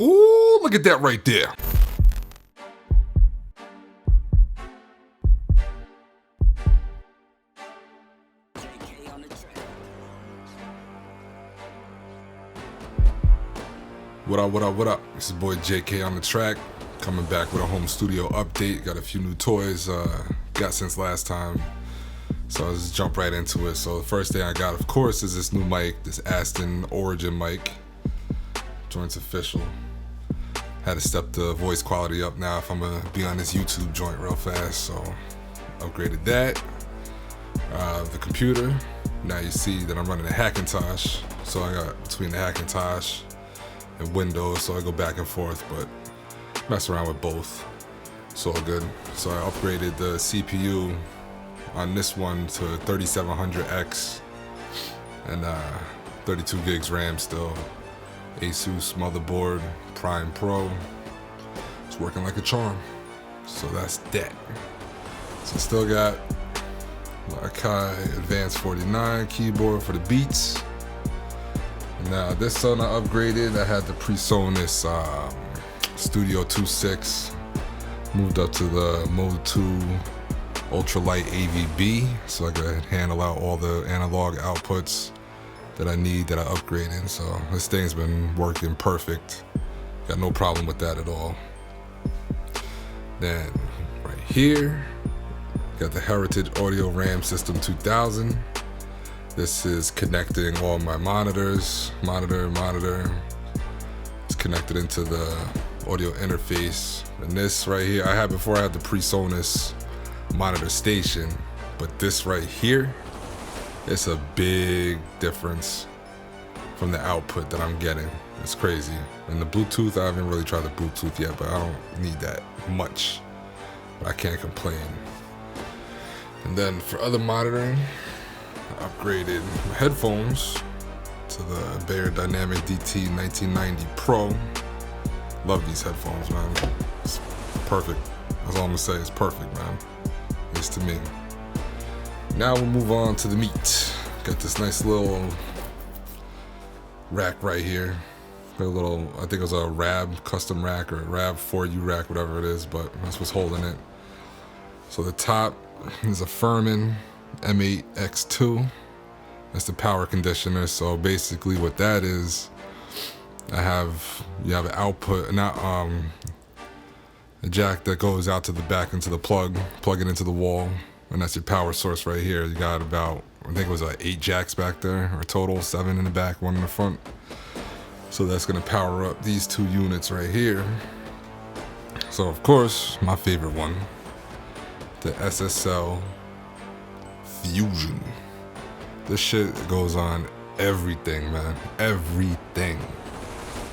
Ooh, look at that right there. What up, what up, what up? This is boy JK on the track, coming back with a home studio update. Got a few new toys, got since last time, so I'll just jump right into it. So the first thing I got, of course, is this new mic, this Aston Origin mic. Joint's official. Had to step the voice quality up now if I'm gonna be on this YouTube joint real fast, so upgraded that. The computer, now you see that I'm running a Hackintosh, so I got between the Hackintosh and Windows, so I go back and forth, but mess around with both. It's all good. So I upgraded the CPU on this one to 3700X and 32 gigs RAM still. Asus motherboard, Prime Pro. It's working like a charm. So that's that. So still got Akai Advanced 49 keyboard for the beats. Now this one I upgraded. I had the PreSonus Studio 2.6. Moved up to the Mode 2 Ultralight AVB, so I could handle out all the analog outputs that I need, that I upgraded. So this thing's been working perfect. Got no problem with that at all. Then right here, got the Heritage Audio RAM System 2000. This is connecting all my monitors. Monitor. It's connected into the audio interface. And this right here, I had the PreSonus monitor station, but this right here, it's a big difference from the output that I'm getting. It's crazy. And the Bluetooth, I haven't really tried the Bluetooth yet, but I don't need that much. But I can't complain. And then for other monitoring, I upgraded my headphones to the Beyerdynamic DT 1990 Pro. Love these headphones, man. It's perfect. That's all I'm gonna say. It's perfect, man. At least to me. Now we'll move on to the meat. Got this nice little rack right here. Got a little, I think it was a RAB custom rack or RAB 4U rack, whatever it is, but that's what's holding it. So the top is a Furman M8X2. That's the power conditioner. So basically what that is, you have an output, not a jack that goes out to the back into the plug it into the wall, and that's your power source right here. You got about, I think it was 8 jacks back there, or total 7 in the back, 1 in the front. So that's gonna power up these 2 units right here. So of course, my favorite one, the SSL Fusion. This shit goes on everything, man, everything.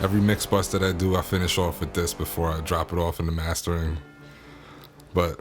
Every mix bus that I do, I finish off with this before I drop it off in the mastering. But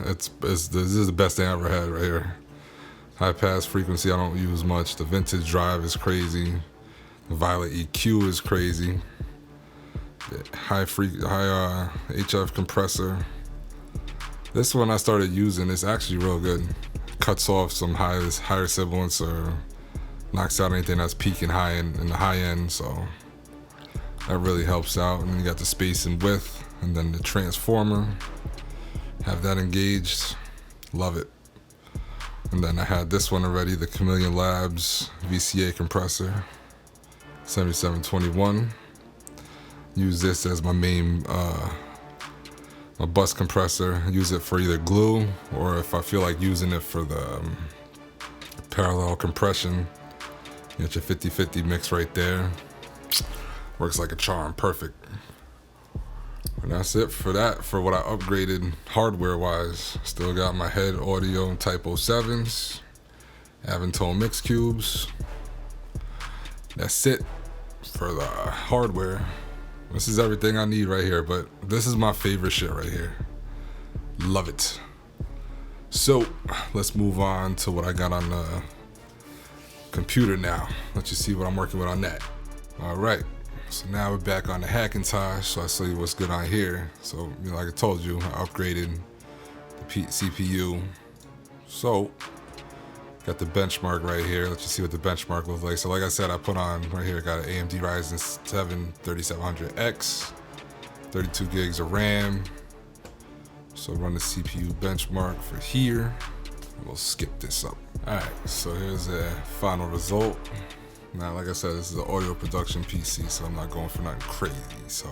this is the best thing I ever had right here. High pass frequency I don't use much. The vintage drive is crazy. The Violet EQ is crazy. The high HF compressor. This one I started using. It's actually real good. Cuts off some higher sibilance or knocks out anything that's peaking high in the high end. So that really helps out. And then you got the space and width, and then the transformer. Have that engaged. Love it. And then I had this one already, the Chameleon Labs VCA compressor, 7721. Use this as my main my bus compressor. Use it for either glue, or if I feel like using it for the parallel compression. You got your 50-50 mix right there. Works like a charm, perfect. And that's it for that, for what I upgraded hardware-wise. Still got my head audio Type 07s, Avantone mix cubes. That's it for the hardware. This is everything I need right here, but this is my favorite shit right here. Love it. So let's move on to what I got on the computer now. Let you see what I'm working with on that. All right. So now we're back on the Hackintosh, so I'll show you what's good on here. So, like I told you, I upgraded the CPU. So, Got the benchmark right here. Let's just see what the benchmark looks like. So like I said, I put on right here, got an AMD Ryzen 7 3700X, 32 gigs of RAM. So run the CPU benchmark for here. We'll skip this up. All right, so here's the final result. Now, like I said, this is an audio production PC, so I'm not going for nothing crazy. So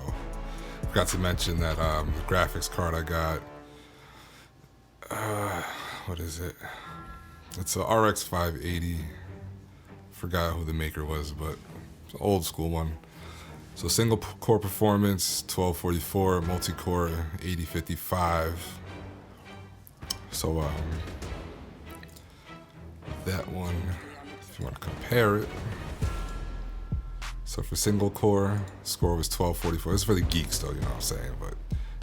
forgot to mention that the graphics card I got, what is it? It's a RX 580. Forgot who the maker was, but it's an old school one. So single core performance, 1244, multi-core, 8055. So that one, if you want to compare it. So for single core, score was 1244. This is for the geeks though, you know what I'm saying? But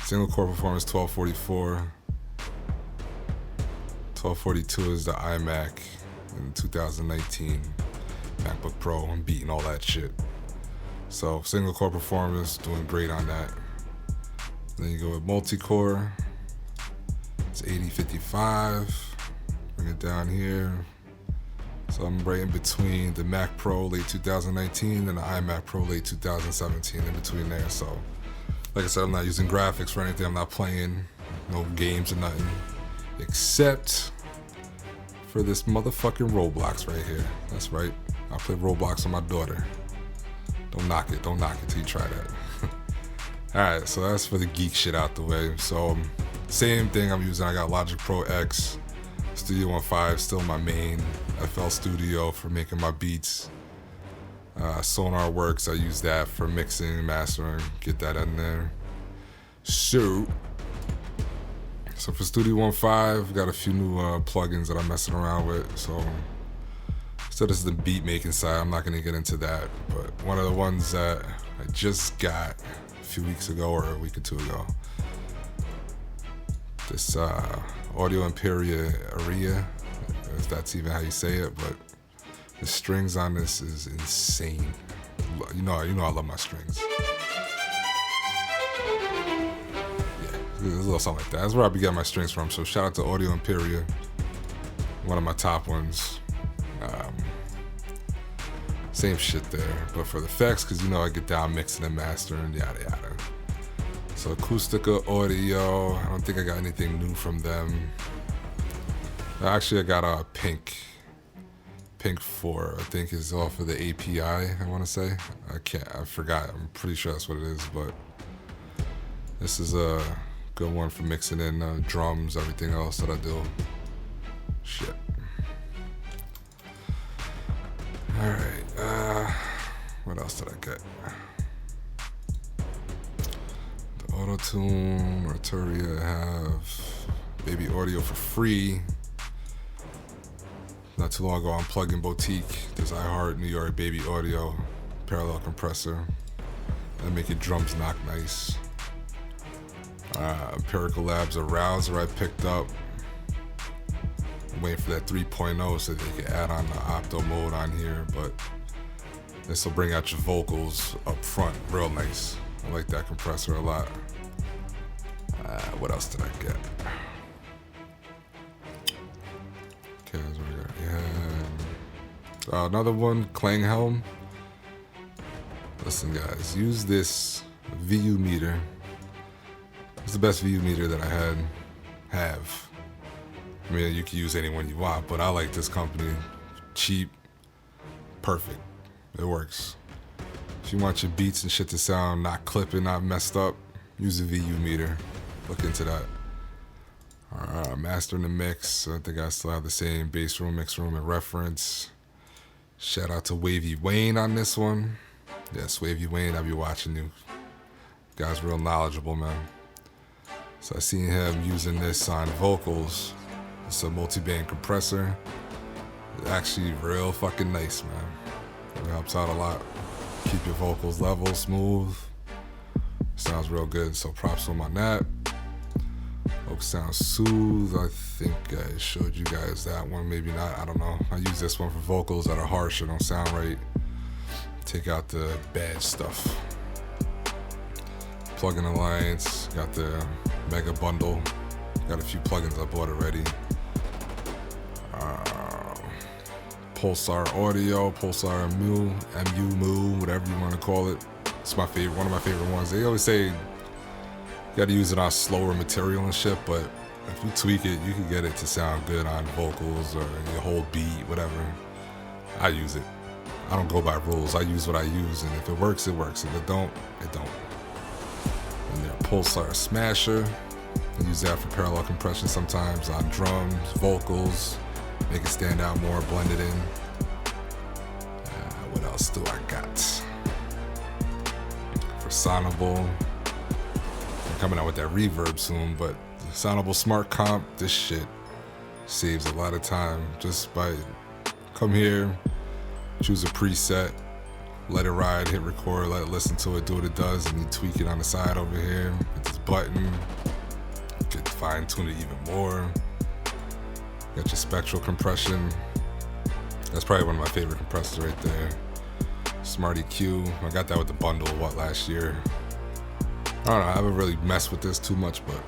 single core performance, 1244. 1242 is the iMac in 2019 MacBook Pro. I'm beating all that shit. So single core performance, doing great on that. Then you go with multi-core, it's 8055. Bring it down here. So I'm right in between the Mac Pro late 2019 and the iMac Pro late 2017, in between there. So like I said, I'm not using graphics for anything. I'm not playing no games or nothing, except for this motherfucking Roblox right here. That's right, I play Roblox with my daughter. Don't knock it till you try that. Alright, so that's for the geek shit out the way. So same thing I'm using. I got Logic Pro X, Studio One 5, still my main. FL Studio for making my beats. Sonar Works, I use that for mixing, mastering, get that in there. So for Studio One 5, got a few new plugins that I'm messing around with. So this is the beat making side. I'm not gonna get into that, but one of the ones that I just got a few weeks ago or a week or two ago, this Audio Imperia Aria, if that's even how you say it, but the strings on this is insane. You know I love my strings. Yeah, there's a little something like that. That's where I be getting my strings from. So shout out to Audio Imperia, one of my top ones. Same shit there, but for the effects, because I get down mixing and mastering, yada yada. So Acoustica Audio, I don't think I got anything new from them. Actually, I got a Pink 4, I think is off of the API, I want to say. I forgot, I'm pretty sure that's what it is, but this is a good one for mixing in drums, everything else that I do. Shit. Alright, what else did I get? The Auto-Tune, Arturia, I have Baby Audio for free. Not too long ago on Plugin Boutique, there's iHeart New York Baby Audio, parallel compressor. That make your drums knock nice. Empirical Labs Arouser I picked up. I'm waiting for that 3.0 so they can add on the opto mode on here, but this will bring out your vocals up front real nice. I like that compressor a lot. What else did I get? Okay, that's what I got. Yeah. Another one, Klanghelm. Listen guys, use this VU meter. It's the best VU meter that I have. I mean, you can use any one you want, but I like this company. Cheap, perfect. It works. If you want your beats and shit to sound not clipping, not messed up, use a VU meter. Look into that. Mastering the mix. I think I still have the same bass room, mix room, and reference. Shout out to Wavy Wayne on this one. Yes, Wavy Wayne, I'll be watching you. Guy's real knowledgeable, man. So I seen him using this on vocals. It's a multi-band compressor. It's actually real fucking nice, man. It helps out a lot. Keep your vocals level, smooth. Sounds real good, so props to him on that. Oak Sound Soothe, I think I showed you guys that one, maybe not, I don't know. I use this one for vocals that are harsh or don't sound right. Take out the bad stuff. Plugin Alliance, got the Mega Bundle. Got a few plugins I bought already. Pulsar Audio, Pulsar MU, whatever you want to call it. It's my favorite, one of my favorite ones. They always say you got to use it on slower material and shit, but if you tweak it, you can get it to sound good on vocals or your whole beat, whatever. I use it. I don't go by rules. I use what I use, and if it works, it works. If it don't, it don't. And then Pulsar Smasher. I use that for parallel compression sometimes on drums, vocals, make it stand out more, blend it in. What else do I got? For Sonable, I'm coming out with that reverb soon, but Sonable Smart Comp, this shit saves a lot of time just by come here, choose a preset, let it ride, hit record, let it listen to it, do what it does, and you tweak it on the side over here. Hit this button, you can fine tune it even more. Got your spectral compression. That's probably one of my favorite compressors right there. Smart EQ, I got that with the bundle, last year. I don't know, I haven't really messed with this too much, but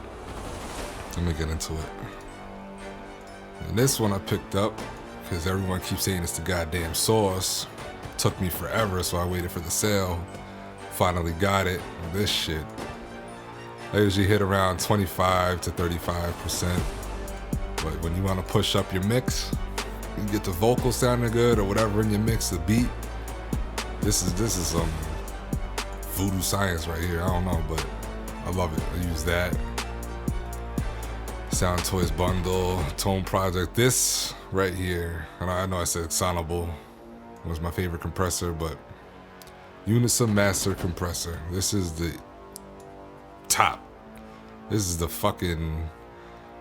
let me get into it. And this one I picked up because everyone keeps saying it's the goddamn sauce. Took me forever, so I waited for the sale. Finally got it. This shit, I usually hit around 25 to 35%. But when you want to push up your mix, you get the vocal sounding good or whatever in your mix, the beat. This is some voodoo science right here. I don't know, but I love it. I use that. Sound Toys bundle, Tone Project. This right here, and I know I said Sonable was my favorite compressor, but Unison Master Compressor. This is the top. This is the fucking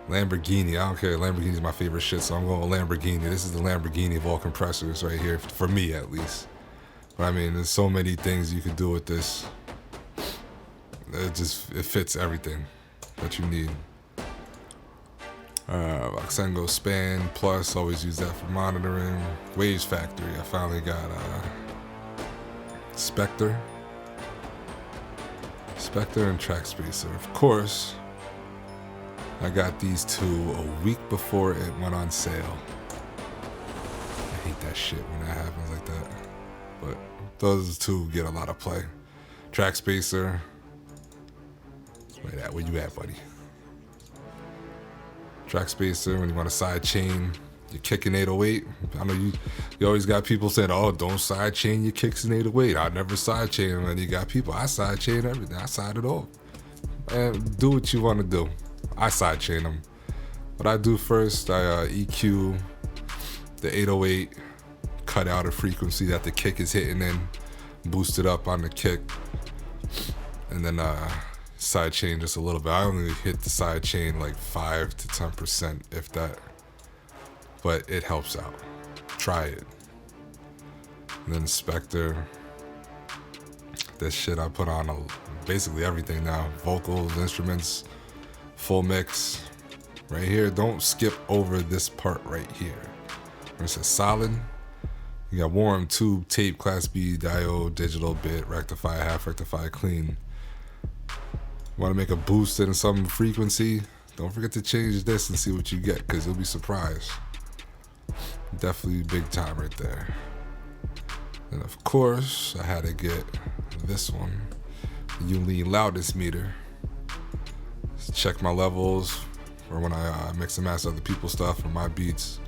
Lamborghini. I don't care. Lamborghini's my favorite shit, so I'm going with Lamborghini. This is the Lamborghini of all compressors right here, for me at least. But I mean, there's so many things you can do with this. It fits everything that you need. Voxengo Span Plus, always use that for monitoring. Waves Factory, I finally got Spectre and Track Spacer. Of course, I got these two a week before it went on sale. I hate that shit when that happens like that. But those two get a lot of play. Track Spacer. Where you at, buddy? Track Spacer, when you want to side chain your kick in 808. I know you always got people saying, oh, don't side chain your kicks in 808. I never side chain them. And you got people, I side chain everything. I side it all. And do what you want to do. I side chain them. What I do first, I EQ the 808, cut out a frequency that the kick is hitting in, boost it up on the kick, and then side chain just a little bit. I only hit the side chain like 5 to 10%, if that, but it helps out. Try it. And then Spectre, this shit I put on basically everything now. Vocals, instruments, full mix. Right here, don't skip over this part right here. Where it says solid, you got warm, tube, tape, class B, diode, digital, bit, rectify, half rectify, clean. Want to make a boost in some frequency? Don't forget to change this and see what you get, because you'll be surprised. Definitely big time right there. And of course, I had to get this one, the Unlean Loudness Meter. Check my levels for when I mix and master other people's stuff or my beats.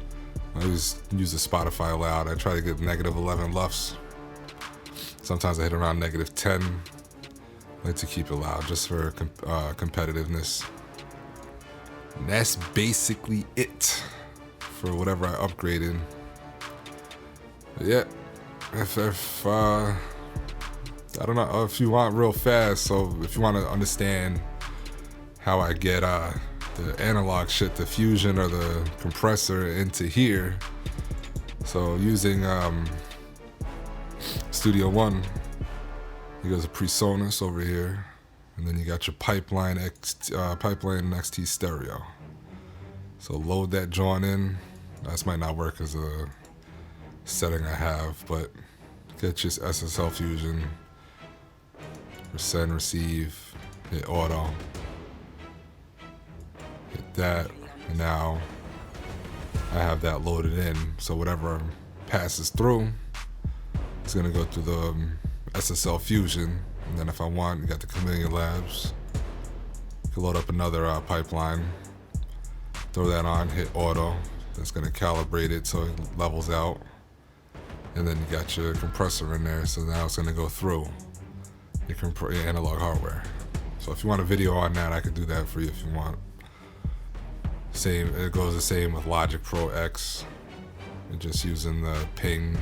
I always use the Spotify Loud. I try to get -11 LUFS. Sometimes I hit around -10. I like to keep it loud just for competitiveness. And that's basically it for whatever I upgraded. But yeah, if I don't know, if you want real fast, so if you want to understand how I get the analog shit, the fusion or the compressor into here, so using Studio One, you got a PreSonus over here, and then you got your Pipeline XT stereo. So load that joint in. This might not work as a setting I have, but get your SSL fusion, send, receive, hit auto, hit that, and now I have that loaded in. So whatever passes through, it's gonna go through the SSL Fusion, and then if I want, you got the Chameleon Labs. You can load up another pipeline, throw that on, hit auto. That's gonna calibrate it so it levels out. And then you got your compressor in there, so now it's gonna go through your analog hardware. So if you want a video on that, I could do that for you if you want. Same, it goes the same with Logic Pro X. You're just using the ping.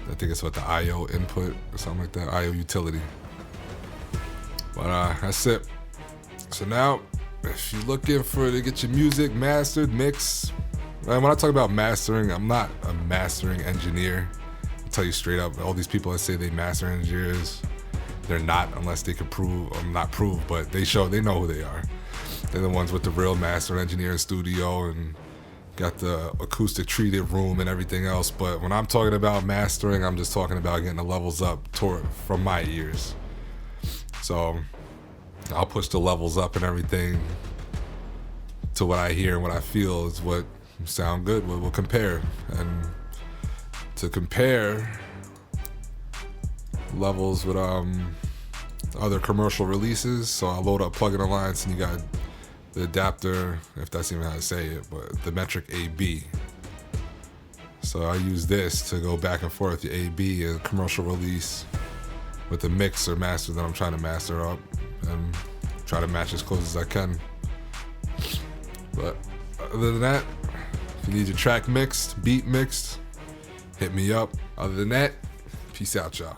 I think it's what the IO input or something like that, IO utility. But that's it. So now, if you're looking to get your music mastered, mixed, and when I talk about mastering, I'm not a mastering engineer. I'll tell you straight up, all these people that say they master engineers, they're not unless they can prove, or not prove, but they know who they are. They're the ones with the real master engineer studio and got the acoustic treated room and everything else. But when I'm talking about mastering, I'm just talking about getting the levels up from my ears. So I'll push the levels up and everything to what I hear and what I feel is what sound good. We'll compare. And to compare levels with other commercial releases, so I load up Plug-in Alliance and you got the adapter, if that's even how to say it, but the metric AB. So I use this to go back and forth, the AB and commercial release with the mix or master that I'm trying to master up and try to match as close as I can. But other than that, if you need your track mixed, beat mixed, hit me up. Other than that, peace out, y'all.